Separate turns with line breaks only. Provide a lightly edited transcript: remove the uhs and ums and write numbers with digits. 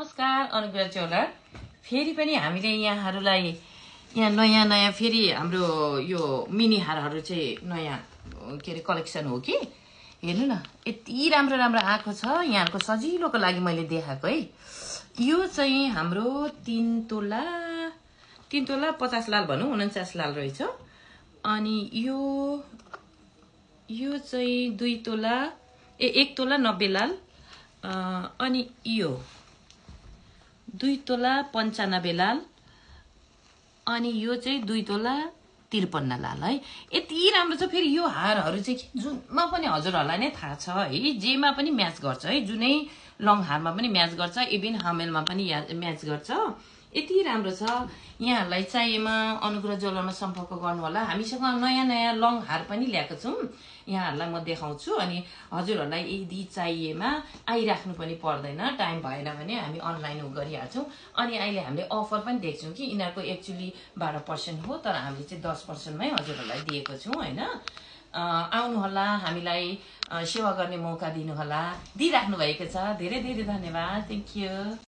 नमस्कार अनुग्रह ज्वेलर फेरि पनि हामीले यहाँहरूलाई यहाँ नयाँ फेरि हाम्रो यो मिनी हारहरू चाहिँ नयाँ के अरे कलेक्सन हो कि हेर्नु न यति राम्रो राम्रो आएको छ यहाँहरुको सजिलोको लागि मैले देखाएको है। यो चाहिँ हाम्रो 3 तोला 50 लाल भनौं 49 लाल रहेछ। अनि यो चाहिँ 2 तोला 1 तोला 90 लाल अनि यो 2 तोला 95 लाल अनि यो चाहिँ 2 तोला 53 लाल है। यति राम्रो छ। फेरि यो हारहरू चाहिँ जुनमा पनि हजुरहरुलाई नै थाहा छ है, जेमा पनि म्याच गर्छ है, जुनै लङ हारमा पनि म्याच गर्छ, इभन हामेलमा पनि म्याच गर्छ। यति राम्रो छ। यहाँहरुलाई चाहिएमा अनुग्रह ज्वेलरमा सम्पर्क गर्नु होला। हामीसँग नयाँ लङ हार पनि ल्याएको छौं, यहाँहरुलाई म देखाउँछु। अनि हजुरहरुलाई यदि चाहिएमा आइराख्नु पनि पर्दैन, टाइम भएन भने हामी अनलाइन गरिहाल्छौं। अनि अहिले हामीले अफर पनि देख्छौं कि यिनीहरुको एक्चुअली 12% हो, तर हामीले चाहिँ 10% मै हजुरहरुलाई दिएको छौं हैन। आउनु होला, हामीलाई सेवा गर्ने मौका दिनु होला। दिइराख्नु भएको छ। धेरै धेरै धन्यवाद। Thank you.